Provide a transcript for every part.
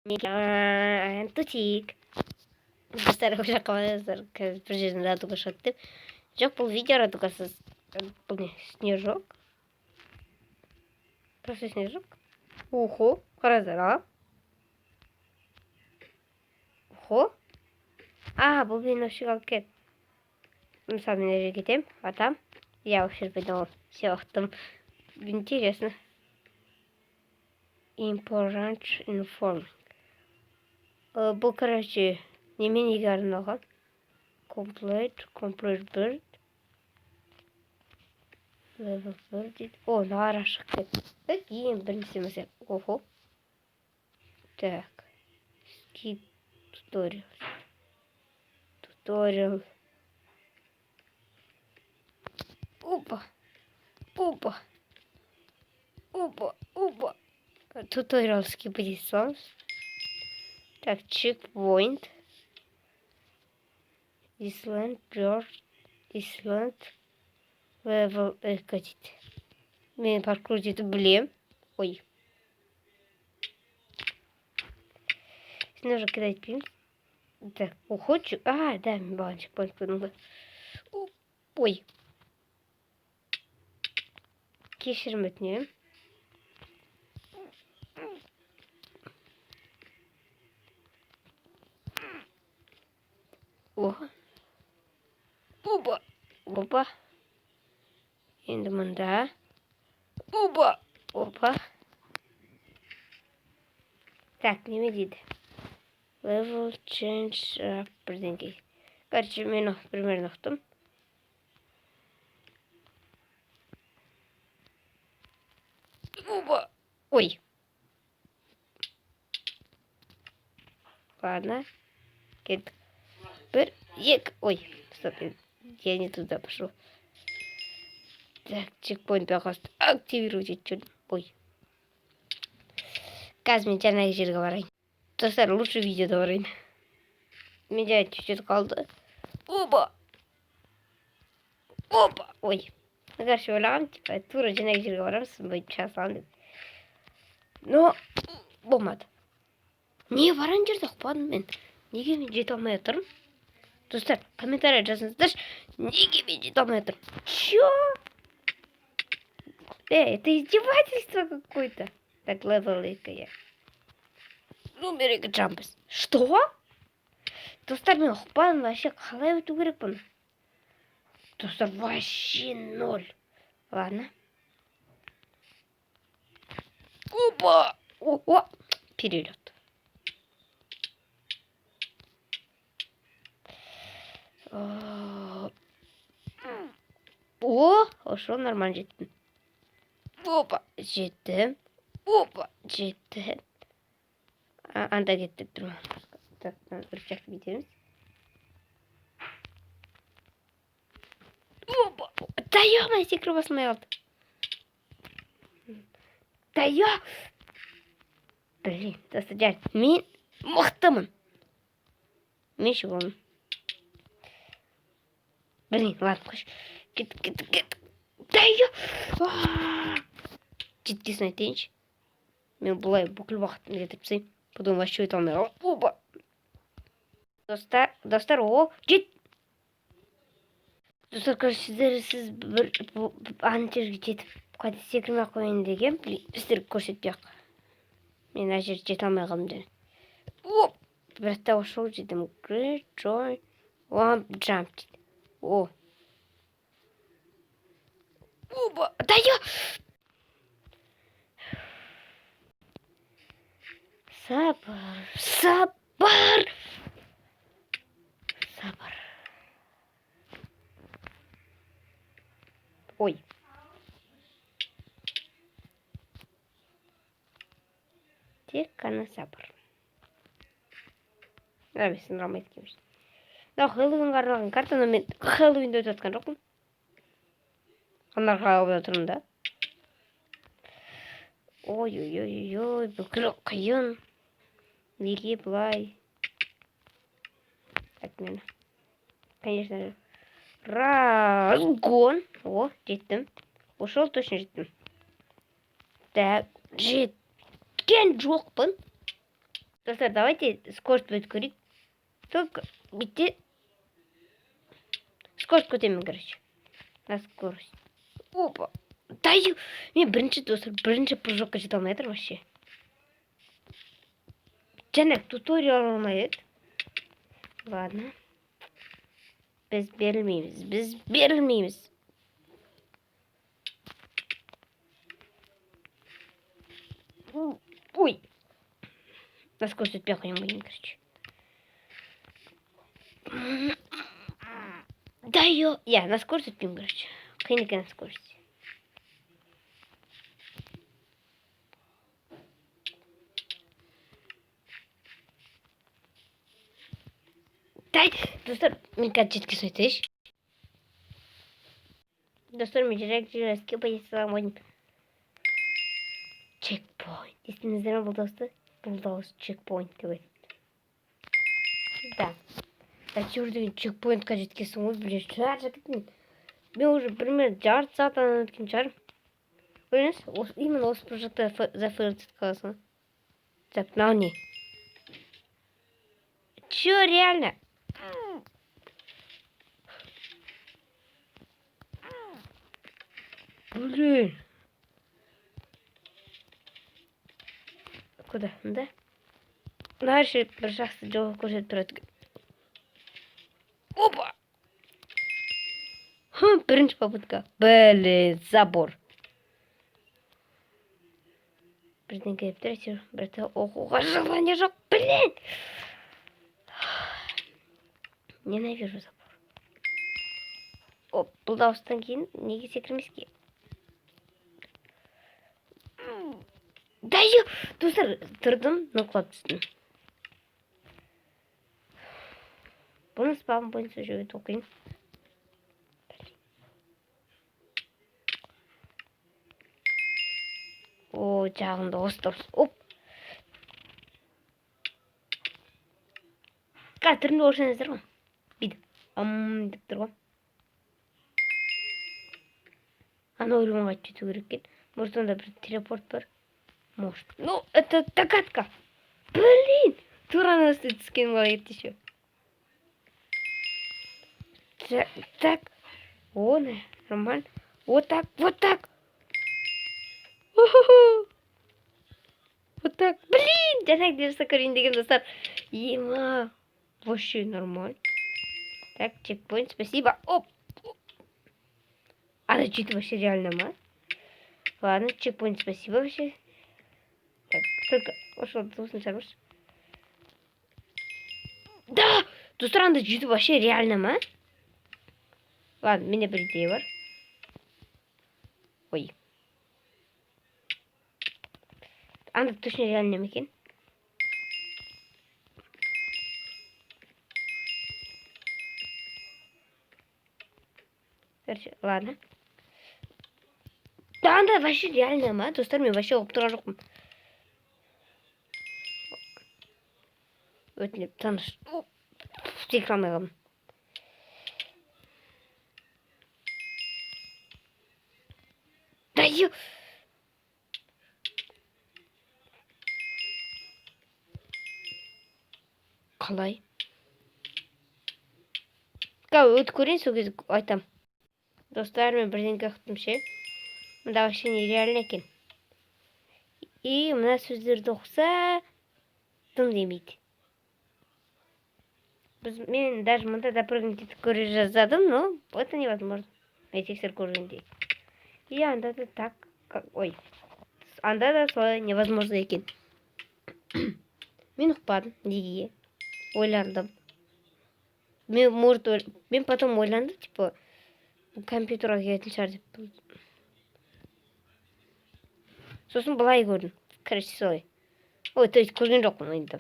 Тутик. Достар уже қалайсыздар? Қазір бір жерден радуга шығады деп. Жоқ, бұл видео радугасыз. Бұл не? Снежок? Просто снежок? Ухо, қараңыздар, а? Ухо? Бұл мен вообще алып кет. Мысалы, мен жерге кетем, атам. Я вообще придумал. Все, там интересно. Important inform. Бұл, короче, неменеге арналған? Complete bird. Level bird дейді. Нағара шық кет. Ең бірінші мәселе. Охо. Так. Skip tutorial. Tutorial. Опа. Tutorial skip distance. Так, checkpoint. Island, George, Island, level дейді. Мен паркур дейді білем. Ой. Сен уже кидать пим. Так, хочу. Да, мен баған checkpoint көрдім. Ой. Кешірім өтінемін. Опа. Енді мұнда. Опа. Так, неме дейді? Level change бірдеңге. Короче, мен примерно ұқтым. Ой. Ладно. Кет. Бір, ек. Ой, стоп. Я не туда пошел. Так, чекпоинт пожалуйста. Активировать отчет. Ой. Қазір мен жаңағы жерге барайын. Достар, лучше видеода барайын. Менде чуть-чуть қалды. Опа. Ой. Короче, ойлағам, типа, тура жаңағы жерге барамын, сосын бүйтіп шасалам деп. Но болмады. Не барған жерде ұқпадым мен. Неге мен жете алмай отырмын? Достар, комментарий жазыңыздаршы. Неге мен жете алмай отырмын? Чё? Это издевательство какое-то. Так, левел 2 я. Номер 2 джампс. Что? Достар, мен ұқпадым, вообще қалай өту керек бұны? Достар, вообще 0. Ладно. Опа! Перелет. Ошо нормально жеттім. Жеттім. Жеттім. Анда кеттіп тұрмын. Так, рычаг бітеміз. Да ё-моё, секіріп басылмай қалды. Да ё! Блин, достар, мен мықтымын. Мен ше болмын. Блин, ладно, қош. Кет. Да ё! Жеткесін айтайыншы. Мен бұлай бүкіл уақытын кетіп тастаймын. Потом вообще өте алмай қалдым. Достар, жет! Достар, короче, сіз бір ана жерге жетіп қайта секірмей қояйын деген, сіздерге көрсетпей ақ. Мен ана жерге жете алмай қалдым және. Бірақта ошол жетім. Great joy. Jump дейді. Да ё! Сабыр. Ой. Тек қана сабыр. Мен сындырамайды кемеш. Хэллоуинға арналған картаны мен Хэллоуинді өтіп жатқан жоқпын. Қандар қалып отырмын да. Ой, бүкіл қиын. Неге бұлай? Так, мен. Конечно же. Разгон. Жеттім. Ошол точно жеттім. Так, жеткен жоқпын. Достар, давайте скорость будет курить. Только бітте. Скорость көтемін, короче. На скорость. Опа. Да ё. Мен достар, бірінші прыжокқа жете алмай жатыр вообще. Және туториал olmaydı. Ладно. Biz berilmeyimiz. Ой. На скорость отпехаем будем, короче. Да ё. Я на скорость отпим, короче. Конечно, на скорость. Дай, достар, мен гаджетке сойтайш. Достар, мен жүрекке позициялам ойын. Чекпоинт. Есіңіздер ме бұл достар? Бұл дауыс чекпоинт деп. Да. Әйтеуір деген чекпоинтқа жеткесің ғой, блин, жарты кеттім. Мен уже примерно жарты сағаттан өткен шығармын. Көріңіз, именно осы прожекта зафейлдетіп қаласың. Так, мынау не? Чё, реально? Блин. Куда? Да? Дальше бір жақсы жол көрсетіп тұрады. Опа! Бірінші попытка. Блин, забор. Бірден келіп тұр, әйтеуір. Бірді оқуға желание жоқ. Блин! Ненавижу забор. Оп, бұл дауыстан кейін неге секірмеске? Да ё, достар, тұрдым, құлап түстім. Бұны спам бойынша жөйт оқиын. О, жағында осы. Оп. Қатырынды оршаңыздар ғой. Биді. Деп тұр ғой. Ана өлімін қайтып жету керек кен. Может, онда бір телепорт бар. Может. Ну, это догадка. Блин! Тура на сты түскен ғой етті еще. Так. О, нормально. Вот так, вот так. Вот так. Блин! Жаңа дерсі көрейін деген достар. Ема. Вообще нормально. Так, чекпоинт, спасибо. Оп. А что-то вообще реально, ма? Ладно, чекпоинт, спасибо вообще. Так, только ошол тусын шарбыш. Да! Достар, анда что-то вообще реально, ма? Ладно, менде бір идея бар. Ой. Анда точно реально ма екен? Короче, ладно. Да, анда вообще реально ма? Достар, мен вообще оқып тұрған жоқпын. Өтініп, таныш. Тек қалмай қалдым. Да ё! Қалай? Өтіп көрейін, сол кезде айтам. Достар, мен бірдеңке ұқтым ше. Мында вообще нереально екен. И мына сөздерді оқыса, тым демейді. Мен даже мында допрыгнуть етіп көре жаздадым, но это невозможно. Мен тексер көргенде. И анда да так, ой, анда да солай невозможно екен. Мен ұқпадым, неге? Ойландым. Мен потом ойландым, типа, компьютерға келетін шығар деп. Сосын былай көрдім. Короче, солай. Ой, то есть көрген жоқпын ойында.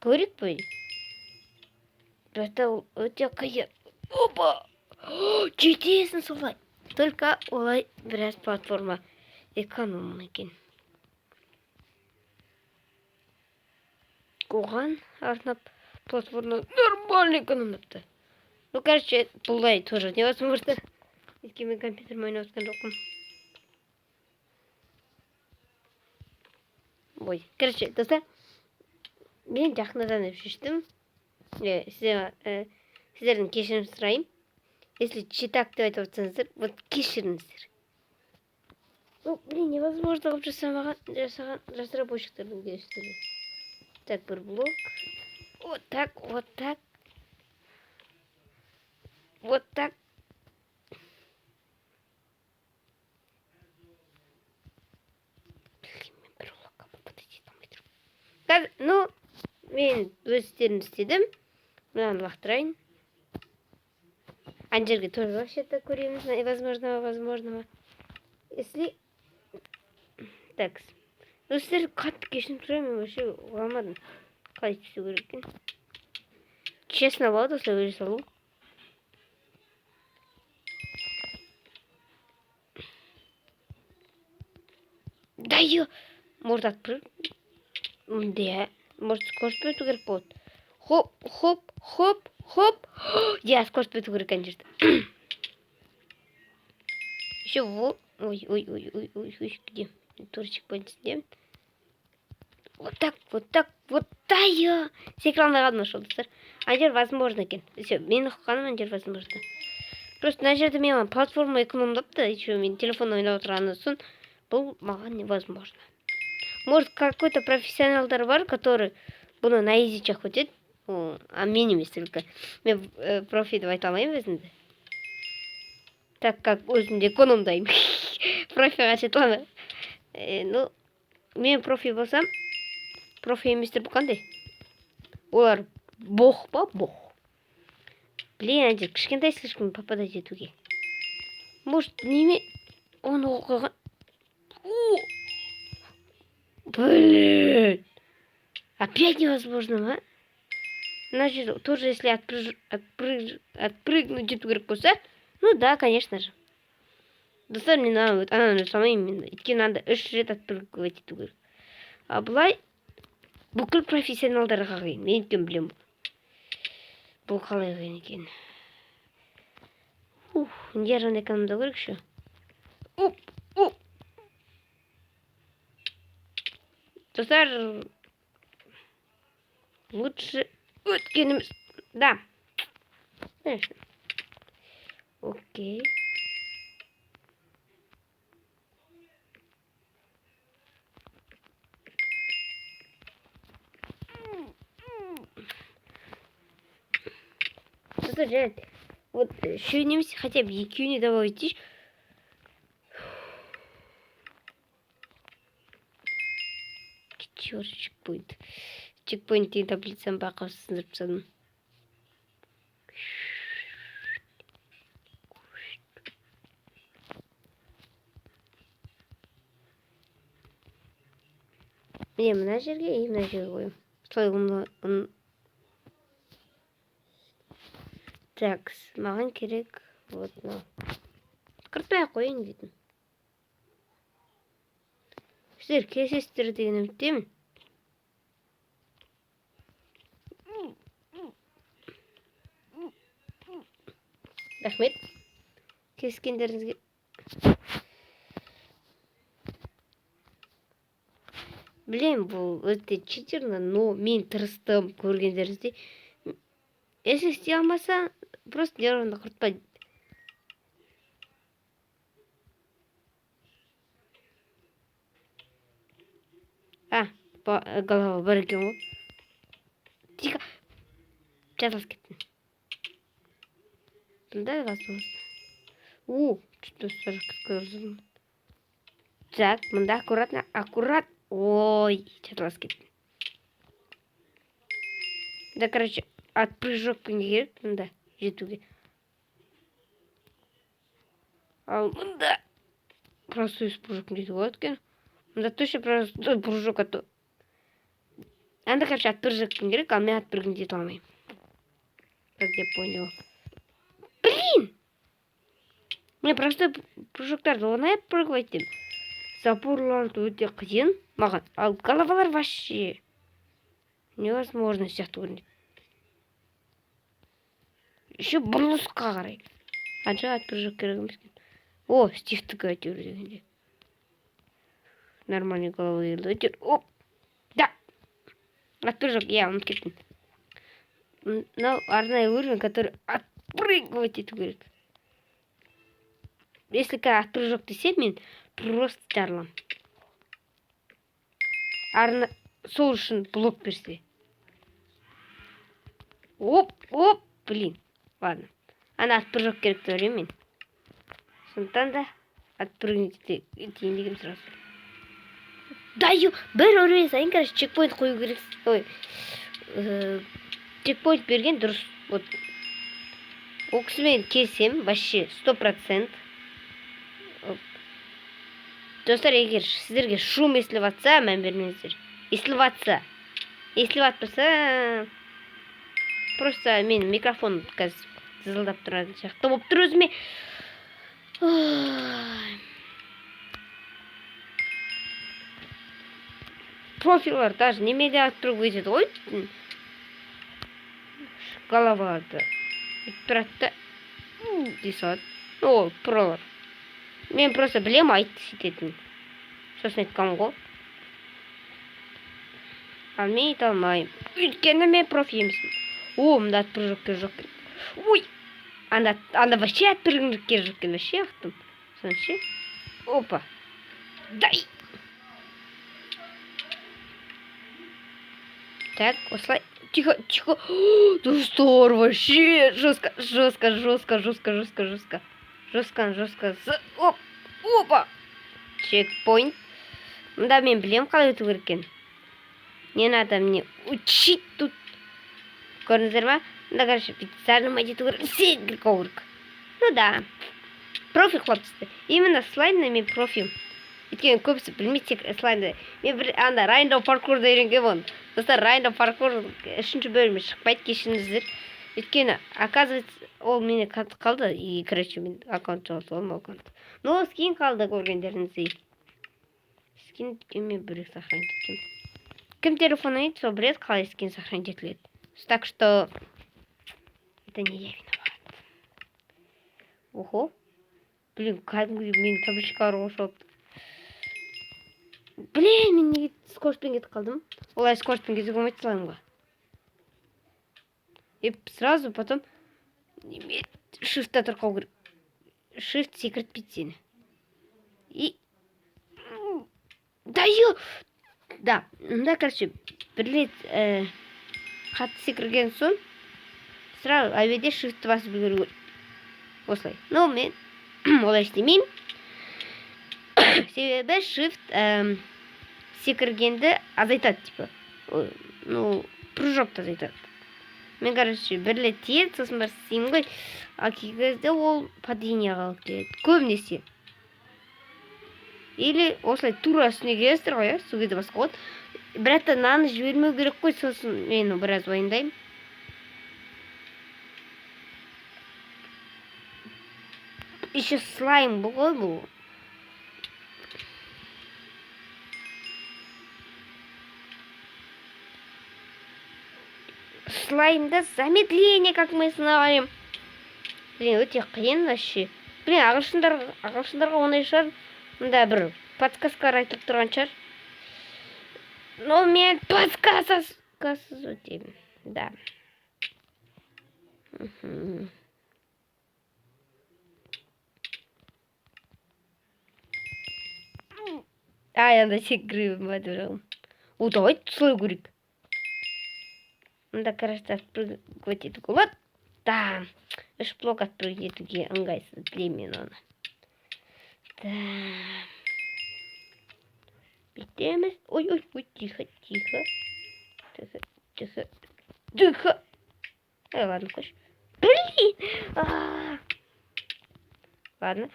Көрейік бе? Это өте қиын. Опа! Жетесің солай. Только олай біраз платформа экономный екен. Оған арнап платформа нормально экономапты. Ну, короче, бұлай тоже невозможно. Өйткені мен компьютермен ойнап отқан жоқпын. Ой, короче, достар, мен жақыныдан деп шештім. Сіздердің кешірім сұрайын. Если читак деп айтып отырсаңыздар, вот кешіріңіздер. Ну, блин, невозможно қылып жасаған разработчиктердің кешірімі. Так, бір блок. Вот так, вот так. Вот так. Қазір, ну, мен өз істерімді істедім. Мынаны лақтырайын. Ана жерге тоже вообще-то көреміз. Возможно. Если... Так. Ну, сіздер қатты кешірім сұраймын, мен вообще оңалмадым. Қалай түсу керек екен. Честно болады, осылай өре салу. Да ё! Может отпрыг? Да. Может скорость өту керек болады. Хоп. Я скорость өту керек ана жерде. Еще вот. Ой, где? Турчик пойдем. Вот так. Да ё! С экрана нашел, достар. Ана жер возможно екен. Все, мен оқығаным ана жер возможно. Просто мына жерде мен платформа экономдапты. Еще мен телефон ойнап отырғаннан соң бұл маған невозможно. Может, какой-то профессионалдар бар, который бұны на изичах өтеді. А мен емес только. Мен профи деп айта алмаймын өзімді. Так как өзімді экономдаймын. Профиға жете аламын. Ну, мен профи болсам, профи еместер бұл қандай? Олар бох па? Бох. Блин, ана жер кішкентай слишком попадать етуге. Может, неме оны оқыған? Блин. Опять невозможно, а? Значит, тоже если отпрыгнуть ету керек болса, ну да, конечно же. Достар не надо, она самая именно. Идти надо 3 рет отпрыгивать ету керек. А былай бүкіл профессионалдарға қиын. Мен кім білем. Бұл қалай қиын екен. Нервный экономдау керек ше. Достар, лучше өткеніміз. Да. Конечно. Окей. Достар, жарайды. Вот еще немесе хотя бы екеуіне добавить дейші. Черт, чекпоинт. Чекпоинттегі таблицаны бақып сындырып тастадым. Мен мына жерге и мына жерге қоямын. Солай так, маған керек вот мынау. Қыртпай қояйын дейтін. Сіздер келесіздер деген үміттемін. Рахмет. Кескендеріңізге. Білем, бұл өте читерно, но мен тырыстым көргендеріңізде. Если істей алмаса, просто нервымды құртпайды. Голова бар екен ғой. Тихо. Жазылып кеттім. Бұнда возможно. Что-то сорок. Так, мында аккурат. Ой, жазылып кеттім. Да, короче, отпрыжокпен керек мында жетуге. Ал мында простой прыжокпен жетуге болады екен. Мында точно простой прыжок ату. Анда, короче, отпрыжокпен керек, ал мен отпрыгнуть ете алмаймын. Как я понял. Блин! Мен простой прыжоктарды оңай отпрыгивать етем. Запорларды өте қиын маған. Ал головалар вообще невозможно сияқты көрінеді. Еще бұрылысқа қарай. Анша отпрыжок керек емес екен. О, стивтікі әйтеуір дегенде. Нормальный головы елді өтер. Оп! Да! Отпрыжок, я ұмытып кеттім. Мынау арнайы уровень, который отпрыгивать ету керек. Если отпрыжок десе, мен просто жарылам. Сол үшін блок берсе. Оп, блин. Ладно. Ана отпрыжок керек деп ойлаймын мен. Сондықтан да отпрыгнуть етейін дегенім сразу. Бір уровень сайын, короче, чекпоинт қою керек. Ой. Чекпоинт берген дұрыс. Вот. Ол кісімен келсем, вообще 100%. Достар, егер сіздерге шум естіліп жатса, мән бермеңіздер. Естіліп жатпаса, просто мен микрофон қазір зылдап тұратын сияқты болып тұр өзіме. Профилар даже немеде отпрыгивать етеді ғой. Головаларды. Тұратты. Десат. О, пролар. Мен просто білем айтты сөйтетін. Сосын айтқам ғой. Ал мен ете алмайым. Өйткені мен профи емеспін. О, мында отпрыжоктар жоқ. Ой! Анда вообще отпрыгнуттер жоқ екен. Вообще ақтым. Сосын ше. Опа. Дай! Так, осылай. Тихо. Достар, вообще жестко. Опа. Чекпоинт. Мында мен білем қалай өту керек екен. Не надо мне учить тут. Көрдіңіздер ма? Мында, короче, специально ету керек. Секіркау керек. Ну да. Профи қылапсызды. Именно слаймда мен профим. Өйткені көбісі білмейді слаймда. Мен бір анда райндау паркурда үйренген болдым. Достар, райндау паркур 3-ші бөлімі шықпайды, кешіріңіздер. Өйткені, оказывается, ол мені қалды. И, короче, мен аккаунт жоғалтып аккаунт. Но скин қалды көргендеріңіздей. Скин мен бөлек сохранить еткен. Кім телефон ойнайды, сол біледі, қалай скин сохранить етіледі. Так что это не я виноват. Ого. Блин, кәдімгі мен табличкалар қосылып. Блин, мен неге скорспен кетіп қалдым? Олай скорспен кетіп болмайды слаймға. И сразу потом shift'та тұрқау керек. Shift секіртпейді сені. И да, короче, бір рет қатты секірген соң сразу әуеде shift'ті басып үлгеру керек. Осылай. Но мен олай істемеймін. Себебі shift секіргенді азайтады, типа. Ну, прыжокты азайтады. Мен, короче, бір рет тиеді, сосын бір істеймін ғой. А кей кезде ол паденияға алып келеді. Көбінесе. Или осылай тура үстіне келесіздер ғой, су кетіп басқа болады. Бірақ та наны жібермеу керек қой, сосын мен біраз уайымдаймын. Еще слайм бұл ғой бұл. Слаймда замедление, как мы знаем. Блин, өте қиын вообще. Блин, ағылшындарға оңай шығар. Мында бір подсказкалар айтып тұрған шығар. Но мен подсказсыз өтемін. Да. Анда секіріп бәдірім. О, давай слой көрейік. Мында, короче, отпрыгивать етуге болады. Да, 3 блок отпрыгивать етуге ыңғайсыз білемін оны. Да. Бітеміз. Ой, тихо. Тихо. Ладно, қош. Блин! Ладно.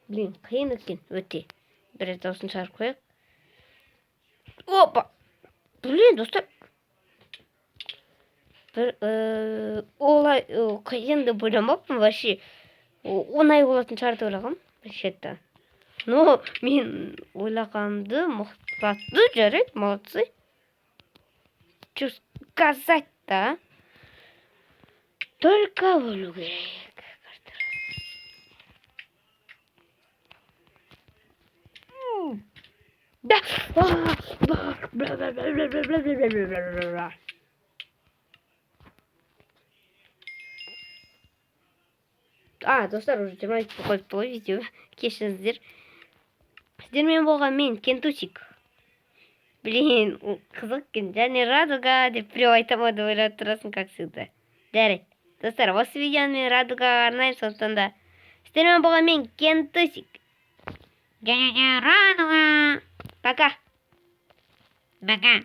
Блин, қиын екен, өте. Біраз дауысын шығарып қояйық. Опа! Блин, достар. Олай қиын деп ойламаппын, вообще. Оңай болатын шығар деп ойлағам. Вообще-то. Но мен ойлағанды мықтатты, жарайды, молодцы. Что сказать-то? Только өлу керек. Достар, уже 22 қойып болды видео. Кешіріңіздер. Сіздермен болған мен Кентусик. Блин, қызық екен. Және Радуга деп біреу айтама деп ойлап тұрасың, как всегда. Жарайды. Достар, осы видеоны мен Радугаға арнаймын, сондықтан да сіздермен болған мен Кентусик. Және Радуга. Пока. Пока.